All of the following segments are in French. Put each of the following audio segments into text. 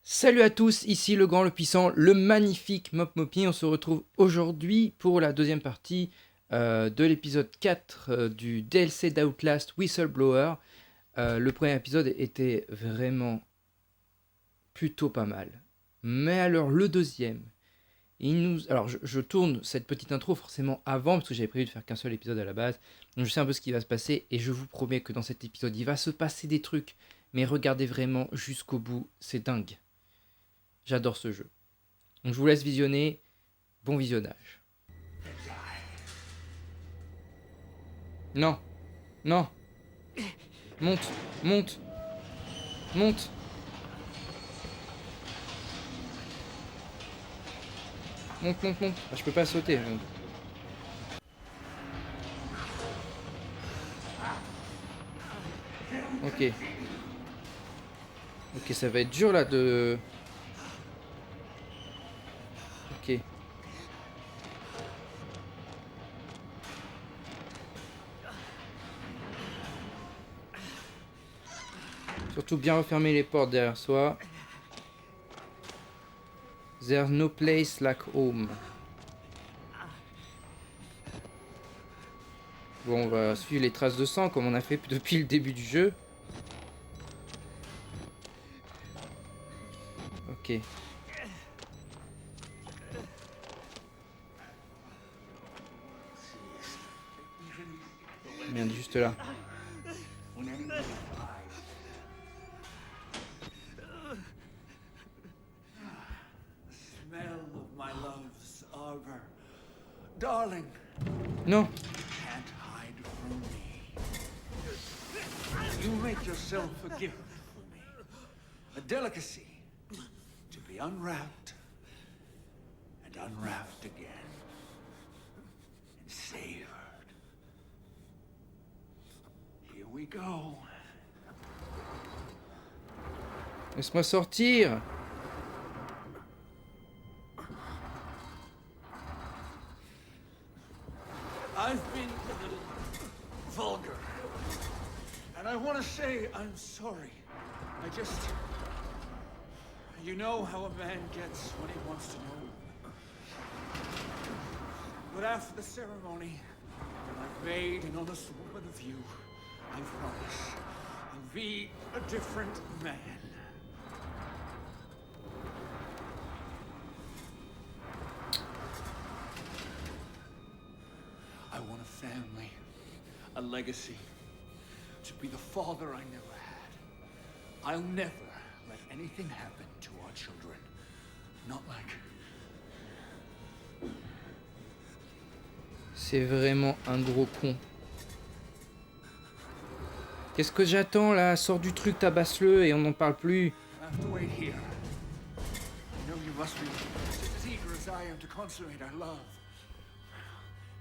Salut à tous, ici le grand, le puissant, le magnifique Mop Mopi. On se retrouve aujourd'hui pour la deuxième partie de l'épisode 4 du DLC d'Outlast Whistleblower. Le premier épisode était vraiment plutôt pas mal. Mais alors le deuxième, alors je tourne cette petite intro forcément avant parce que j'avais prévu de faire qu'un seul épisode à la base. Donc je sais un peu ce qui va se passer et je vous promets que dans cet épisode il va se passer des trucs. Mais regardez vraiment jusqu'au bout, c'est dingue. J'adore ce jeu. Donc je vous laisse visionner. Bon visionnage. Non, non, monte, monte, monte. Monte, monte, monte. Ah, je peux pas sauter. Ok. Ok, ça va être dur là de... Ok. Surtout bien refermer les portes derrière soi. There's no place like home. Bon, on va suivre les traces de sang comme on a fait depuis le début du jeu. Ok. Merde, juste là. Smell of my love's arbor. Darling, Non. can't hide from me. You make yourself a gift for me. A delicacy to be unwrapped and unwrapped again. And savored. Here we go. Laisse-moi sortir. I've been a little vulgar. And I want to say I'm sorry. I just... You know how a man gets when he wants to know. But after the ceremony, I've made an honest woman of you. I promise. I'll be a different man. I want a family, a legacy, to be the father I never had. I'll never let anything happen to our children. Not like... C'est vraiment un gros con. Qu'est-ce que j'attends là? Sors du truc, tabasse-le et on n'en parle plus. I have to wait here. I know you must be just as eager as I am to consummate our love.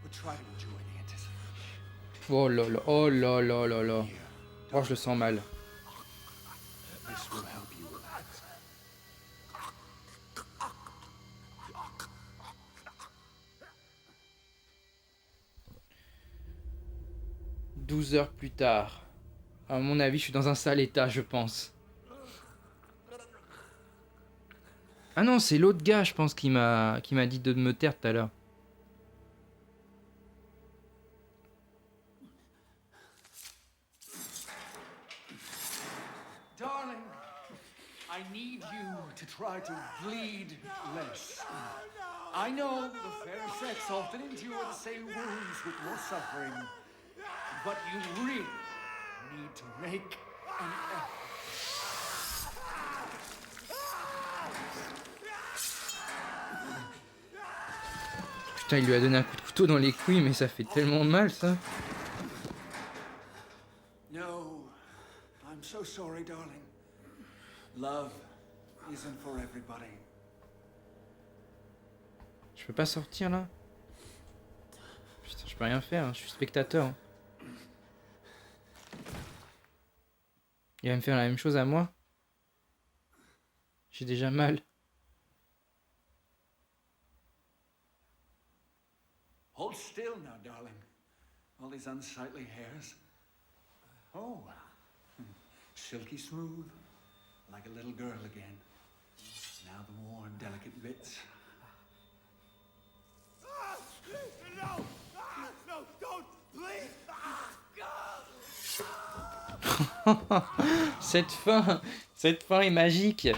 But try to enjoy the anticipation. Oh là là, oh là là là là. Oh, je le sens mal. This will help you relax. 12 heures plus tard. À mon avis, je suis dans un sale état, je pense. Ah non, c'est l'autre gars, je pense, qui m'a dit de me taire tout à l'heure. Darling, I need you to try to bleed less. I know the fair sex often endure the same wounds with more suffering, but you really need to make an effort. Putain, il lui a donné un coup de couteau dans les couilles, mais ça fait tellement mal, ça. No, I'm so sorry, darling. Love isn't for everybody. Je peux pas sortir, là? Putain, je peux rien faire, hein, je suis spectateur. Hein. Il va me faire la même chose à moi? J'ai déjà mal. Hold still now, darling. All these unsightly hairs. Oh, silky smooth, like a little girl again. minutes. No, don't, please. Cette fin est magique.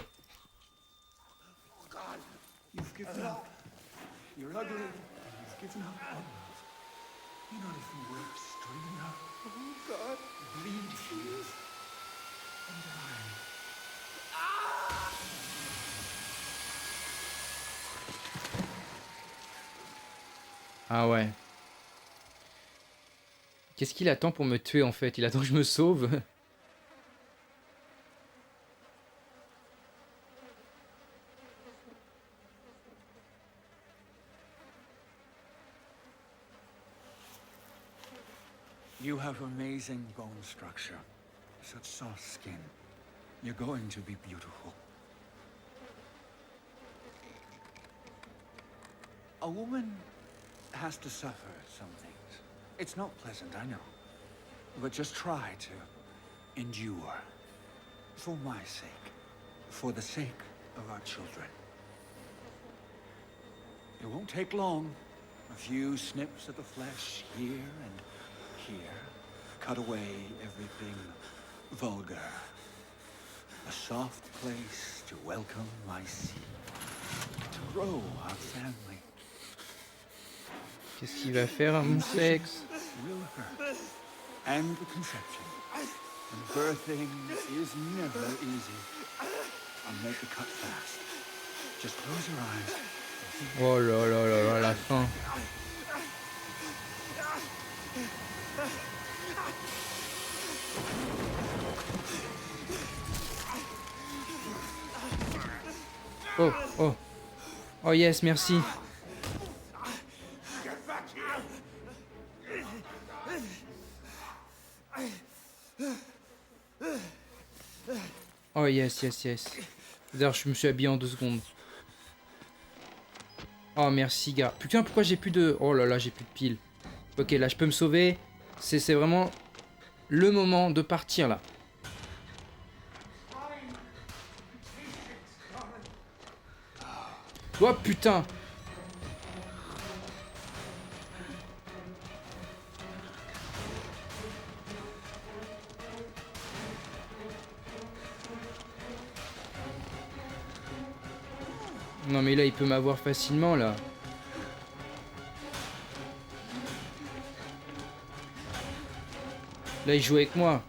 You've given up. You're ugly. You've given up. You're not even worth stringing up. Oh, God. Bleed for you. And die. Ah ouais. Qu'est-ce qu'il attend pour me tuer en fait? Il attend que je me sauve. You have amazing bone structure. Such soft skin. You're going to be beautiful. A woman has to suffer some things. It's not pleasant, I know. But just try to endure. For my sake. For the sake of our children. It won't take long. A few snips of the flesh here and here. Cut away everything vulgar. A soft place to welcome my seed. To grow our family. Qu'est-ce qu'il va faire à mon sexe? Will hurt. And the conception. And birthing is never easy. I'll make the cut fast. Just close your eyes. Oh là là là là, la fin. Oh, oh. Oh yes, merci. Oh yes, yes, yes. D'ailleurs, je me suis habillé en 2 secondes. Oh merci, gars. Putain, pourquoi j'ai plus de... Oh là là, j'ai plus de piles. Ok, là, je peux me sauver. C'est vraiment le moment de partir, là. Oh putain. Non mais là il peut m'avoir facilement là. Là il joue avec moi.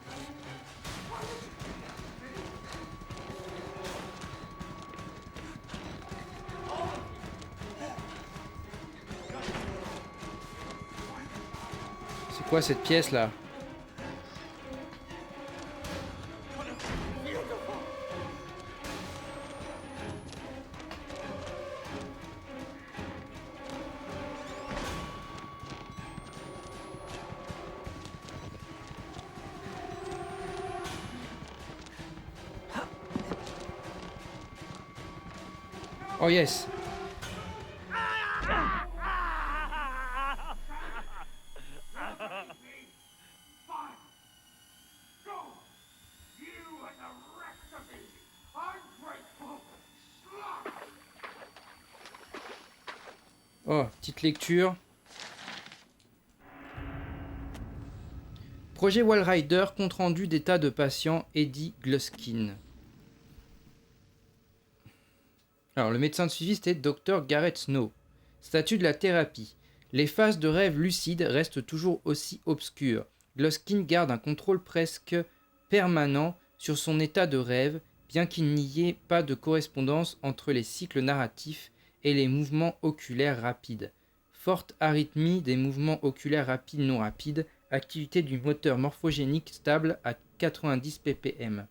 C'est quoi cette pièce là? Oh yes. Oh, petite lecture. Projet Walrider, compte rendu d'état de patient Eddie Gluskin. Alors, le médecin de suivi, c'était Dr. Garrett Snow. Statut de la thérapie. Les phases de rêve lucide restent toujours aussi obscures. Gluskin garde un contrôle presque permanent sur son état de rêve, bien qu'il n'y ait pas de correspondance entre les cycles narratifs et les mouvements oculaires rapides. Forte arythmie des mouvements oculaires rapides non rapides, activité du moteur morphogénique stable à 90 ppm.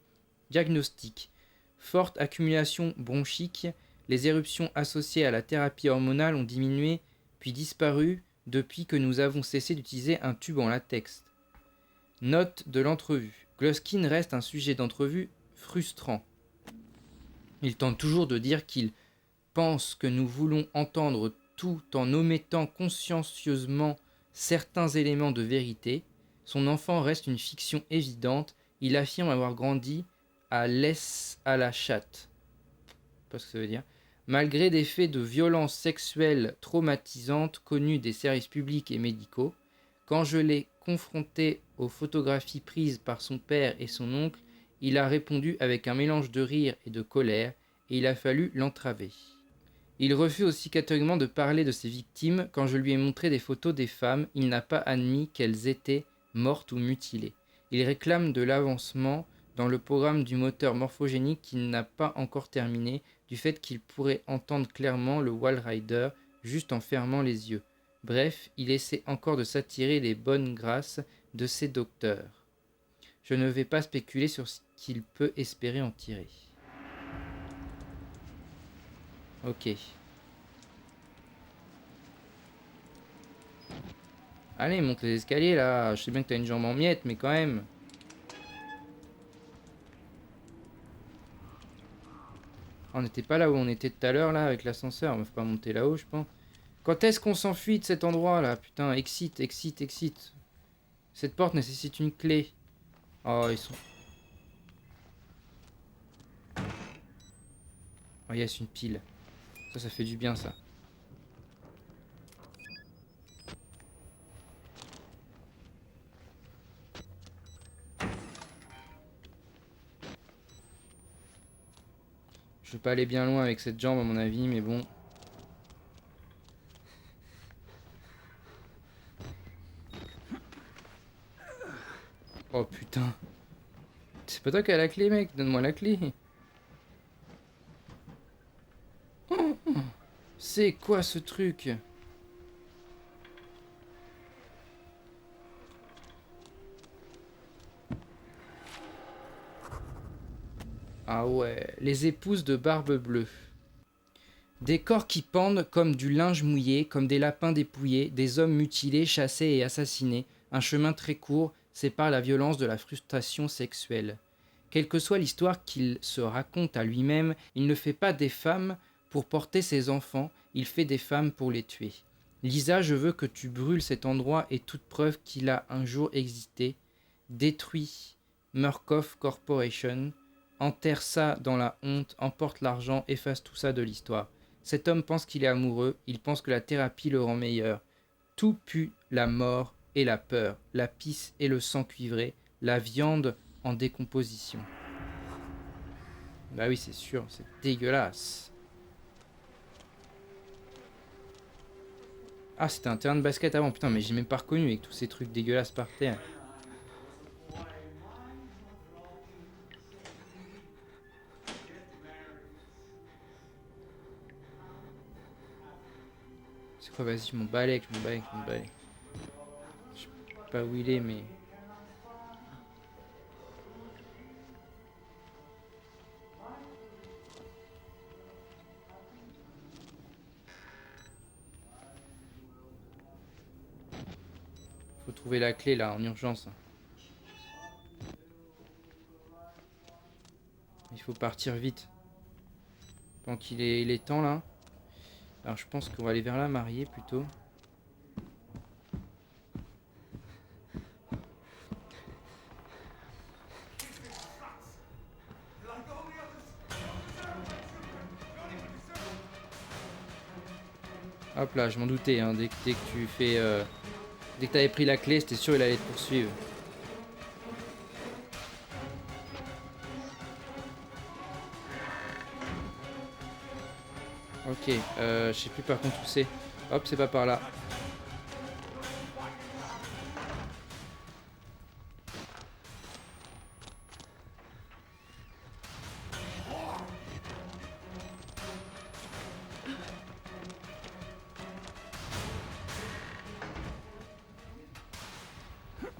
Diagnostic. Forte accumulation bronchique, les éruptions associées à la thérapie hormonale ont diminué puis disparu depuis que nous avons cessé d'utiliser un tube en latex. Note de l'entrevue. Gluskin reste un sujet d'entrevue frustrant. Il tente toujours de dire qu'il pense que nous voulons entendre tout en omettant consciencieusement certains éléments de vérité. Son enfant reste une fiction évidente. Il affirme avoir grandi à l'Es à la chatte. Je sais pas ce que ça veut dire. Malgré des faits de violence sexuelle traumatisantes connus des services publics et médicaux, quand je l'ai confronté aux photographies prises par son père et son oncle, il a répondu avec un mélange de rire et de colère, et il a fallu l'entraver. Il refuse aussi catégoriquement de parler de ses victimes. Quand je lui ai montré des photos des femmes, il n'a pas admis qu'elles étaient mortes ou mutilées. Il réclame de l'avancement dans le programme du moteur morphogénique qu'il n'a pas encore terminé, du fait qu'il pourrait entendre clairement le Walrider juste en fermant les yeux. Bref, il essaie encore de s'attirer les bonnes grâces de ses docteurs. Je ne vais pas spéculer sur ce qu'il peut espérer en tirer. Ok. Allez, monte les escaliers là. Je sais bien que t'as une jambe en miettes, mais quand même. On n'était pas là où on était tout à l'heure là avec l'ascenseur. On faut pas monter là-haut, je pense. Quand est-ce qu'on s'enfuit de cet endroit là? Putain, exit, exit, exit. Cette porte nécessite une clé. Oh, ils sont. Oh, yes, une pile. Ça fait du bien ça. Je vais pas aller bien loin avec cette jambe à mon avis, mais bon. Oh putain. C'est pas toi qui as la clé, mec. Donne-moi la clé. Oh, c'est quoi ce truc? Ah ouais, les épouses de Barbe Bleue. Des corps qui pendent comme du linge mouillé, comme des lapins dépouillés, des hommes mutilés, chassés et assassinés. Un chemin très court sépare la violence de la frustration sexuelle. Quelle que soit l'histoire qu'il se raconte à lui-même, il ne fait pas des femmes pour porter ses enfants, il fait des femmes pour les tuer. Lisa, je veux que tu brûles cet endroit et toute preuve qu'il a un jour existé. Détruis Murkoff Corporation, enterre ça dans la honte, emporte l'argent, efface tout ça de l'histoire. Cet homme pense qu'il est amoureux, il pense que la thérapie le rend meilleur. Tout pue la mort et la peur, la pisse et le sang cuivré, la viande en décomposition. Bah oui, c'est sûr, c'est dégueulasse. Ah, c'était un terrain de basket avant, putain, mais j'ai même pas reconnu avec tous ces trucs dégueulasses par terre. C'est quoi, vas-y, je m'en balèque, je m'en balèque, je m'en balèque. Je sais pas où il est, mais... Faut trouver la clé, là, en urgence. Il faut partir vite. Tant qu'il est, il est temps, là. Alors, je pense qu'on va aller vers la mariée, plutôt. Hop là, je m'en doutais, hein, dès que tu fais... Dès que t'avais pris la clé, c'était sûr il allait te poursuivre. Ok, je sais plus par contre où c'est. Hop, c'est pas par là.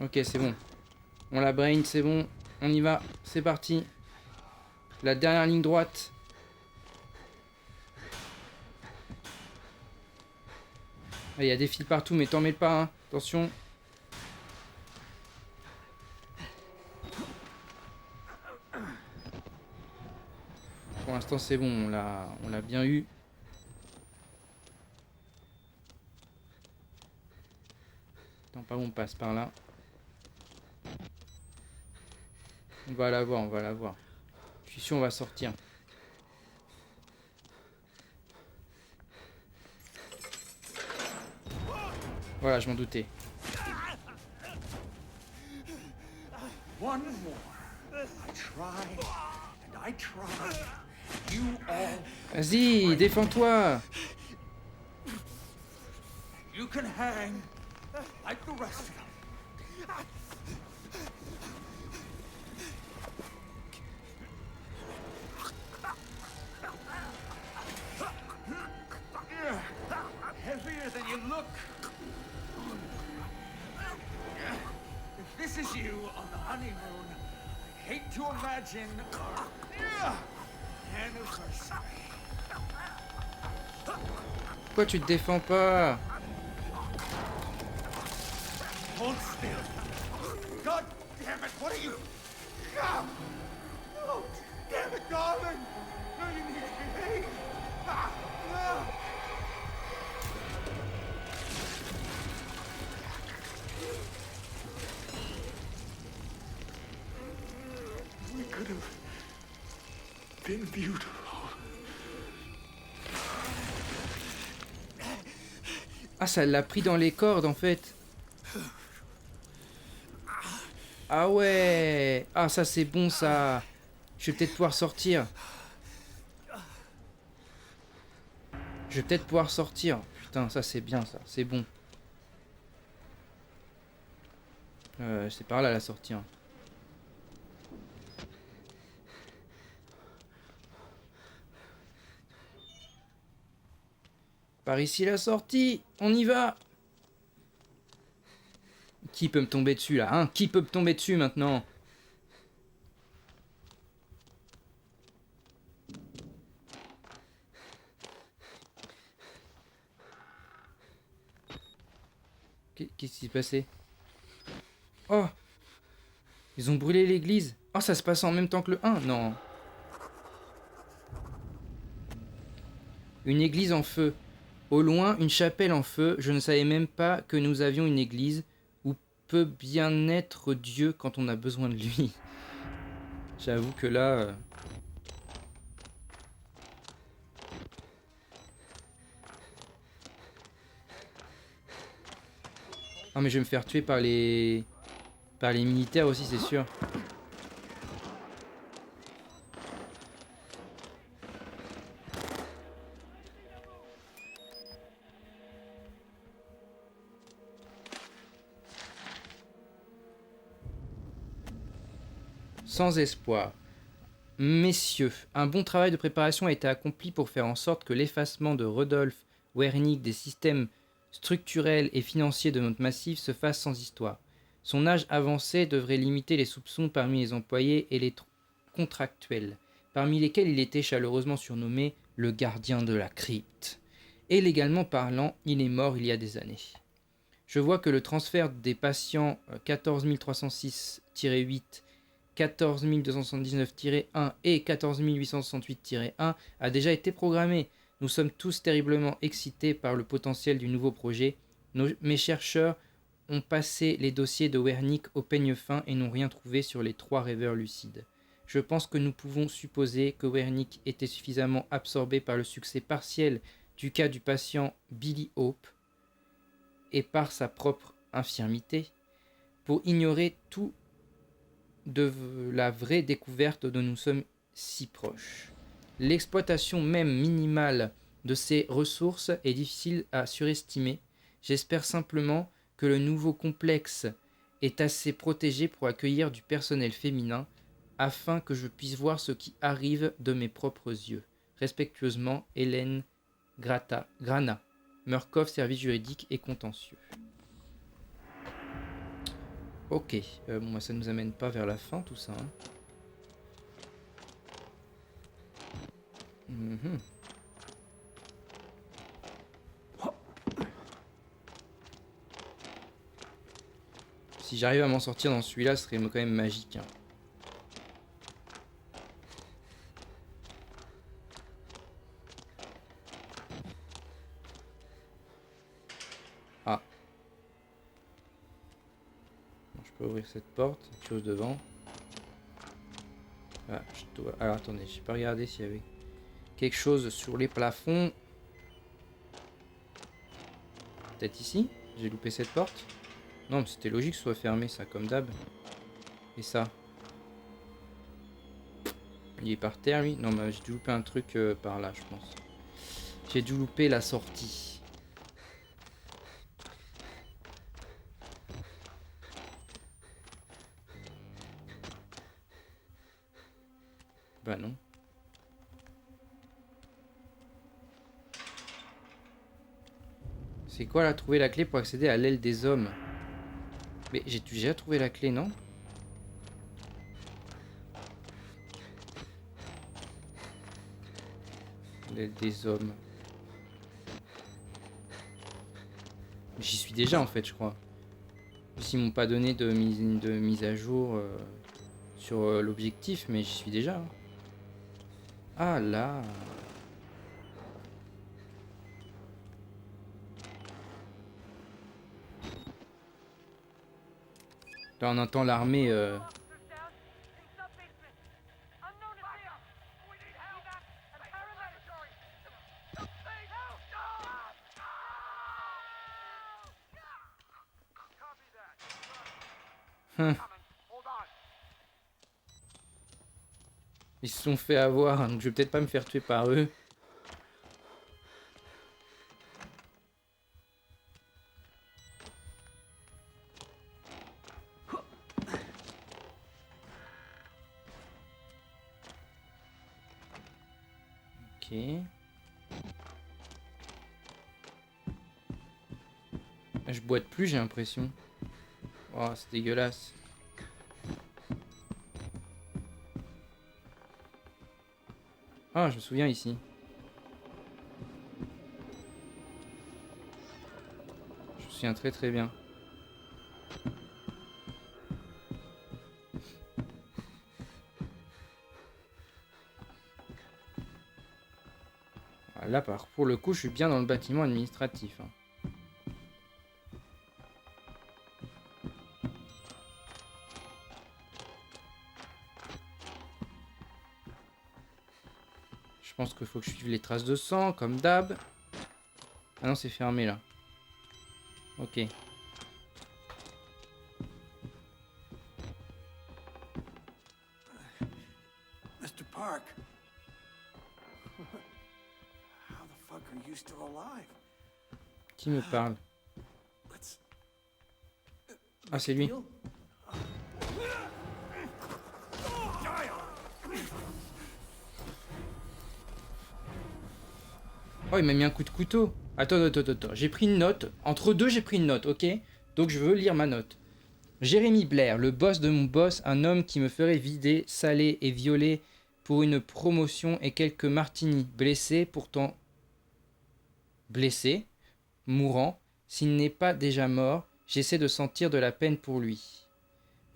Ok, c'est bon. On la brain, c'est bon. On y va, c'est parti. La dernière ligne droite. Ah, il y a des fils partout, mais t'en mets pas, hein. Attention. Pour l'instant, c'est bon, on l'a bien eu. Attends, pas où on passe par là. On va la voir, on va la voir. Je suis sûr on va sortir. Voilà, je m'en doutais. One more. I tried, and I tried. You all... Vas-y, défends-toi. You can hang like the rest of them. Heavier than you look. If this is you on the honeymoon, I hate to imagine our anniversary. Pourquoi tu te défends pas? Hold still. God damn it, what are you? No! No! Damn it, darling! No, you need to behave! Ah, no! We could have been beautiful. Ah, ça l'a pris dans les cordes en fait. Ah ouais. Ah, ça c'est bon ça. Je vais peut-être pouvoir sortir. Je vais peut-être pouvoir sortir. Putain, ça c'est bien ça. C'est bon. C'est par là la sortie. Hein. Par ici la sortie. On y va. Qui peut me tomber dessus là, hein? Qui peut me tomber dessus maintenant? Qu'est-ce qui s'est passé? Oh! Ils ont brûlé l'église. Oh, ça se passe en même temps que le 1. Non. Une église en feu. Au loin, une chapelle en feu. Je ne savais même pas que nous avions une église. Où peut bien être Dieu quand on a besoin de lui. J'avoue que là... Ah mais je vais me faire tuer par les militaires aussi, c'est sûr. Sans espoir. Messieurs, un bon travail de préparation a été accompli pour faire en sorte que l'effacement de Rudolf Wernicke des systèmes structurels et financiers de notre massif se fasse sans histoire. Son âge avancé devrait limiter les soupçons parmi les employés et les contractuels, parmi lesquels il était chaleureusement surnommé le gardien de la crypte. Et légalement parlant, il est mort il y a des années. Je vois que le transfert des patients 14306-8, 14279-1 et 14868-1 a déjà été programmé. Nous sommes tous terriblement excités par le potentiel du nouveau projet. Mes chercheurs ont passé les dossiers de Wernicke au peigne fin et n'ont rien trouvé sur les 3 rêveurs lucides. Je pense que nous pouvons supposer que Wernicke était suffisamment absorbé par le succès partiel du cas du patient Billy Hope et par sa propre infirmité pour ignorer tout de la vraie découverte dont nous sommes si proches. L'exploitation même minimale de ces ressources est difficile à surestimer. J'espère simplement que le nouveau complexe est assez protégé pour accueillir du personnel féminin afin que je puisse voir ce qui arrive de mes propres yeux. Respectueusement, Hélène Grana, Murkoff, service juridique et contentieux. Ok, bon, ça nous amène pas vers la fin tout ça. Hein. Si j'arrive à m'en sortir dans celui-là, ce serait quand même magique. Hein. Ah. Bon, je peux ouvrir cette porte, quelque chose devant. Ah, je dois... Alors attendez, j'ai pas regardé s'il y avait chose sur les plafonds. Peut-être ici. J'ai loupé cette porte? Non, mais c'était logique que ce soit fermé, ça, comme d'hab. Et ça? Il est par terre, lui? Non, mais j'ai dû louper un truc par là, je pense. J'ai dû louper la sortie. Bah non. C'est quoi là? Trouver la clé pour accéder à l'aile des hommes. Mais j'ai déjà trouvé la clé, non? L'aile des hommes. J'y suis déjà en fait, je crois. Ils m'ont pas donné de mise à jour sur l'objectif, mais j'y suis déjà. Hein. Ah là. Là on entend l'armée. Ils se sont fait avoir, donc je vais peut-être pas me faire tuer par eux. Ok. Je boite plus, j'ai l'impression. Oh, c'est dégueulasse. Ah, je me souviens ici. Je me souviens très très bien. Ah, là, pour le coup, je suis bien dans le bâtiment administratif. Hein. Je pense qu'il faut que je suive les traces de sang, comme d'hab. Ah non, c'est fermé là. Ok. Mr. Park. How the fuck are you still alive? Qui me parle? Let's Ah, c'est lui. Oh, il m'a mis un coup de couteau. Attends. J'ai pris une note. Entre deux, j'ai pris une note, ok? Donc je veux lire ma note. Jérémy Blair, le boss de mon boss, un homme qui me ferait vider, saler et violer pour une promotion et quelques martinis. Blessé, pourtant blessé, mourant. S'il n'est pas déjà mort, j'essaie de sentir de la peine pour lui.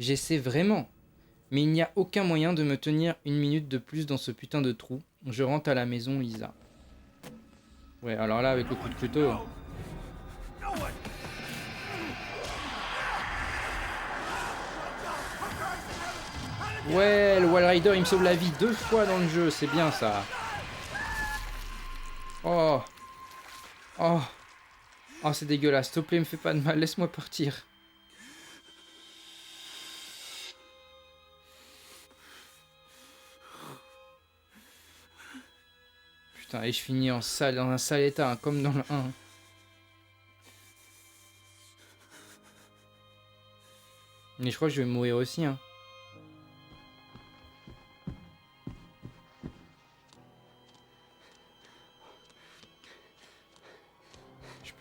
J'essaie vraiment. Mais il n'y a aucun moyen de me tenir une minute de plus dans ce putain de trou. Je rentre à la maison, Lisa. Ouais, alors là, avec le coup de couteau... Ouais, le Wall Rider, il me sauve la vie 2 fois dans le jeu. C'est bien, ça. Oh. Oh. Oh, c'est dégueulasse. S'il te plaît, me fais pas de mal. Laisse-moi partir. Putain, et je finis en sale, dans un sale état, hein, comme dans le 1. Mais je crois que je vais mourir aussi, hein.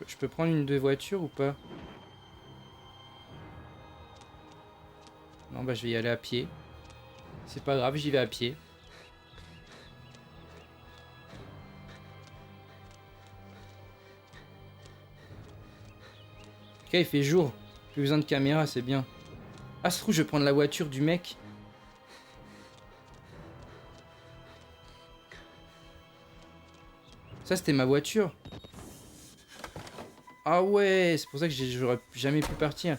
Je peux prendre une de voiture ou pas? Non, bah je vais y aller à pied. C'est pas grave, j'y vais à pied. Ok, il fait jour. Plus besoin de caméra, c'est bien. Ah, se trouve, je vais prendre la voiture du mec. Ça, c'était ma voiture. Ah ouais, c'est pour ça que j'aurais jamais pu partir.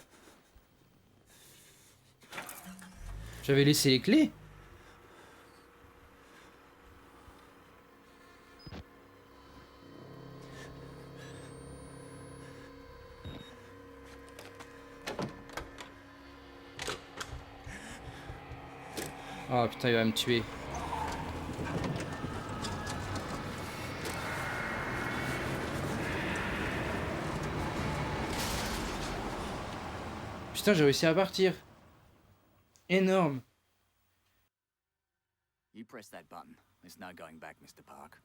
J'avais laissé les clés. Oh putain, il va me tuer. Putain, j'ai réussi à partir. Énorme. You press that button. There's no going back, Mr. Park.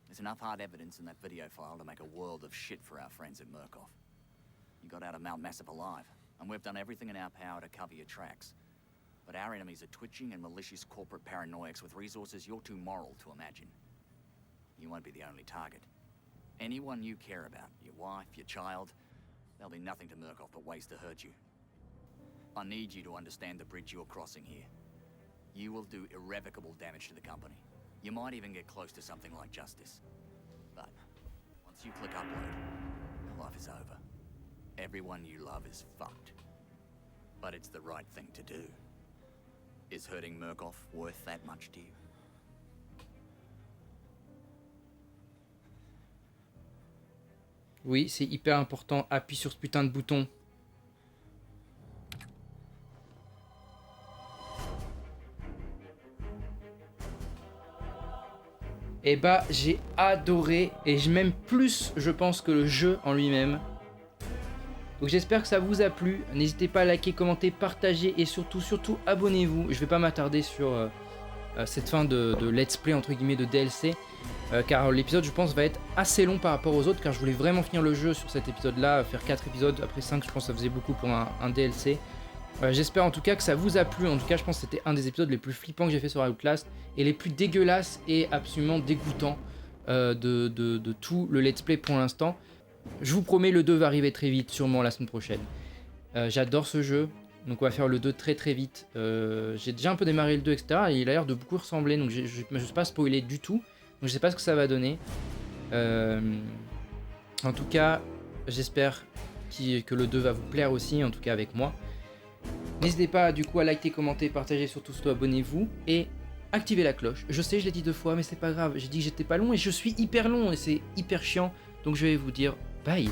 There's enough hard evidence in that video file to make a world of shit for our friends at Murkoff. You got out of Mount Massive alive, and we've done everything in our power to cover your tracks. But our enemies are twitching and malicious corporate paranoics with resources you're too moral to imagine. You won't be the only target. Anyone you care about, your wife, your child, there'll be nothing to Murkoff but ways to hurt you. I need you to understand the bridge you're crossing here. You will do irrevocable damage to the company. You might even get close to something like justice. But once you click upload, life is over. Everyone you love is fucked. But it's the right thing to do. Is hurting Murkoff worth that much to you? Oui, c'est hyper important. Appuie sur ce putain de bouton. Et bah, j'ai adoré. Et même plus, je pense, que le jeu en lui-même. Donc j'espère que ça vous a plu. N'hésitez pas à liker, commenter, partager et surtout abonnez-vous. Je vais pas m'attarder sur cette fin de let's play entre guillemets de DLC. Car l'épisode je pense va être assez long par rapport aux autres. Car je voulais vraiment finir le jeu sur cet épisode là. Faire 4 épisodes, après 5 je pense que ça faisait beaucoup pour un DLC. J'espère en tout cas que ça vous a plu. En tout cas je pense que c'était un des épisodes les plus flippants que j'ai fait sur Outlast. Et les plus dégueulasses et absolument dégoûtants de tout le let's play pour l'instant. Je vous promets, le 2 va arriver très vite, sûrement la semaine prochaine. J'adore ce jeu, donc on va faire le 2 très très vite. J'ai déjà un peu démarré le 2, etc. Et il a l'air de beaucoup ressembler, donc je ne suis pas spoilé du tout. Donc je sais pas ce que ça va donner. En tout cas, j'espère que le 2 va vous plaire aussi, en tout cas avec moi. N'hésitez pas du coup à liker, commenter, partager, surtout abonnez-vous. Et activez la cloche. Je sais, je l'ai dit 2 fois, mais c'est pas grave. J'ai dit que j'étais pas long et je suis hyper long et c'est hyper chiant. Donc je vais vous dire bye.